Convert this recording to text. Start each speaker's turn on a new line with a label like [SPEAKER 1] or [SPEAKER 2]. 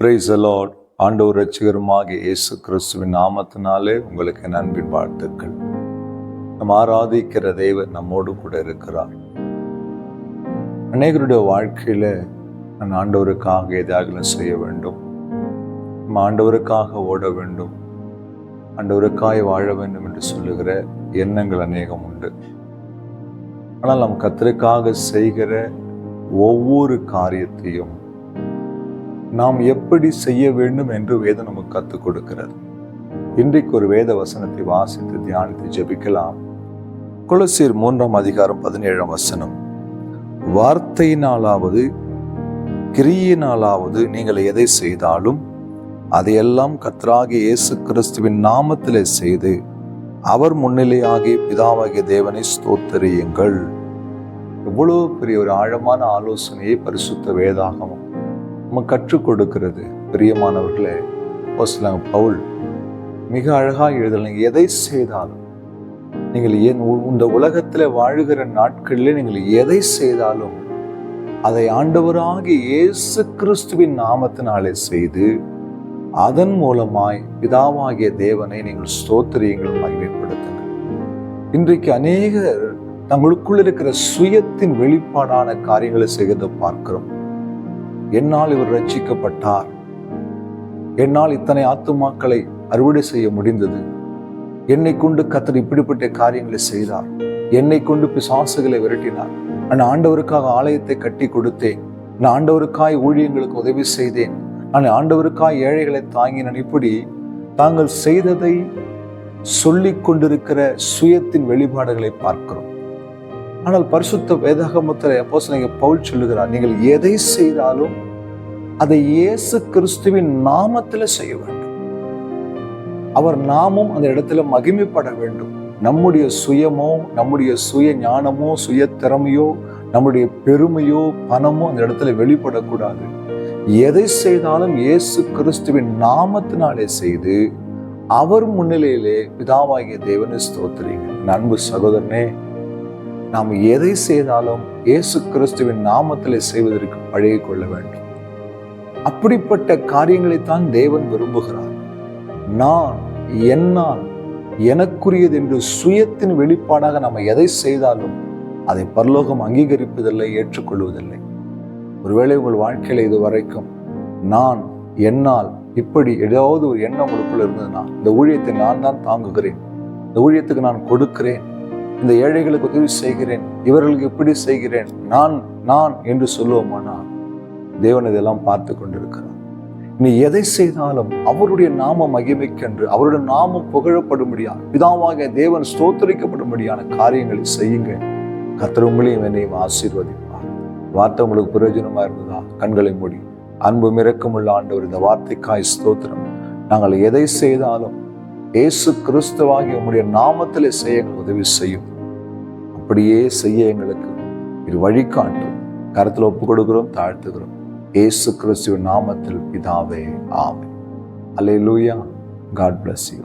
[SPEAKER 1] Praise the Lord. ஆண்டவர் இரட்சகருமாகிய இயேசு கிறிஸ்துவின் நாமத்தினாலே உங்களுக்கு என் அன்பின் வாழ்த்துக்கள். நாம் ஆராதிக்கிற தேவன் நம்மோடு கூட இருக்கிறார். அநேகருடைய வாழ்க்கையில நான் ஆண்டவருக்காக எதாவது செய்ய வேண்டும், நம்ம ஆண்டவருக்காக ஓட வேண்டும், ஆண்டவருக்காய் வாழ வேண்டும் என்று சொல்லுகிற எண்ணங்கள் அநேகம் உண்டு. ஆனால் நாம் கர்த்தருக்காக செய்கிற ஒவ்வொரு காரியத்தையும் நாம் எப்படி செய்ய வேண்டும் என்று வேதம் நமக்கு கற்றுக் கொடுக்கிறது. இன்றைக்கு ஒரு வேத வசனத்தை வாசித்து தியானித்து ஜெபிக்கலாம். கொலோசியர் 3:17 வார்த்தையினாலாவது கிரியினாலாவது நீங்கள் எதை செய்தாலும் அதையெல்லாம் கர்த்தராகிய இயேசு கிறிஸ்துவின் நாமத்திலே செய்து அவர் முன்னிலையாகிய பிதாவாகிய தேவனை ஸ்தோத்திரியுங்கள். எவ்வளவு பெரிய ஒரு ஆழமான ஆலோசனையை பரிசுத்த வேதாகமம் நம்ம கற்றுக் கொடுக்கிறது. பிரியமானவர்களே, அப்போஸ்தலன் பவுல் மிக அழகாக எழுதலாம். எதை செய்தாலும் நீங்கள் இந்த உலகத்தில் வாழ்கிற நாட்களிலே நீங்கள் எதை செய்தாலும் அதை ஆண்டவராகிய இயேசு கிறிஸ்துவின் நாமத்தினாலே செய்து அதன் மூலமாய் பிதாவாகிய தேவனை நீங்கள் ஸ்தோத்திரியுங்கள், மகிமைப்படுத்துங்கள். இன்றைக்கு அநேகர் தங்களுக்குள் இருக்கிற சுயத்தின் வெளிப்பாடான காரியங்களை செய்கிறத பார்க்கிறோம். என்னால் இவர் ரட்சிக்கப்பட்டார், என்னால் இத்தனை ஆத்துமாக்களை அறுவடை செய்ய முடிந்தது, என்னை கொண்டு கர்த்தர் இப்படிப்பட்ட காரியங்களை செய்தார், என்னை கொண்டு பிசாசுகளை விரட்டினார், நான் ஆண்டவருக்காக ஆலயத்தை கட்டி கொடுத்தேன், நான் ஆண்டவருக்காய் ஊழியங்களுக்கு உதவி செய்தேன், நான் ஆண்டவருக்காய் ஏழைகளை தாங்கினேன். இப்படி தாங்கள் செய்ததை சொல்லிக் கொண்டிருக்கிற சுயத்தின் வெளிப்பாடுகளை பார்க்கிறோம். ஆனால் பரிசுத்த வேதாகமத்தில் அப்போஸ்தலன் பவுல் சொல்லுகிறார், நீங்கள் எதை செய்தாலும் அதை இயேசு கிறிஸ்துவின் நாமத்தில் செய்ய வேண்டும். அவர் நாமும் அந்த இடத்துல மகிமைப்பட வேண்டும். நம்முடைய சுயமோ, நம்முடைய சுய ஞானமோ, சுய திறமையோ, நம்முடைய பெருமையோ, பணமோ அந்த இடத்துல வெளிப்படக்கூடாது. எதை செய்தாலும் இயேசு கிறிஸ்துவின் நாமத்தினாலே செய்து அவர் முன்னிலையிலே பிதாவாகிய தேவனை ஸ்தோத்திரிங்க. அன்பு சகோதரனே, நாம் எதை செய்தாலும் இயேசு கிறிஸ்துவின் நாமத்திலே செய்வதற்கு பழகிக் கொள்ள வேண்டும். அப்படிப்பட்ட காரியங்களைத்தான் தேவன் விரும்புகிறார். நான், என்னால், எனக்குரியது என்று சுயத்தின் வெளிப்பாடாக நம்ம எதை செய்தாலும் அதை பரலோகம் அங்கீகரிப்பதில்லை, ஏற்றுக்கொள்வதில்லை. ஒருவேளை உங்கள் வாழ்க்கையில இது வரைக்கும் நான், என்னால், இப்படி ஏதாவது ஒரு எண்ணம் உங்களுக்குள்ள இருந்ததுன்னா, இந்த ஊழியத்தை நான் தான் தாங்குகிறேன், இந்த ஊழியத்துக்கு நான் கொடுக்கிறேன், இந்த ஏழைகளுக்கு உதவி செய்கிறேன், இவர்களுக்கு எப்படி செய்கிறேன், நான் என்று சொல்லுவோமானால் தேவன் இதெல்லாம் பார்த்து கொண்டிருக்கிறார். நீ எதை செய்தாலும் அவருடைய நாம மகிமைக்கென்று, அவருடைய நாமம் புகழப்படும்படியான, பிதாவாகிய தேவன் ஸ்தோத்திரிக்கப்படும்படியான காரியங்களை செய்யுங்க. கர்த்தர் உங்களையும் என்னையும் ஆசீர்வதிப்பார். வார்த்தை உங்களுக்கு பிரயோஜனமா இருந்ததா? கண்களை மூடி. அன்பு இரக்கமுள்ள ஆண்டவர், இந்த வார்த்தைக்காய் ஸ்தோத்திரம். நாங்கள் எதை செய்தாலும் இயேசு கிறிஸ்துவாகிய உம்முடைய நாமத்திலே செய்ய எங்களுக்கு உதவி செய்யும். அப்படியே செய்ய எங்களுக்கு இது வழிகாட்டும். கருத்தில் ஒப்பு கொடுக்கிறோம், தாழ்த்துகிறோம். இயேசு கிறிஸ்துவின் நாமத்தில் பிதாவே, ஆமென். அல்லேலூயா. God bless you.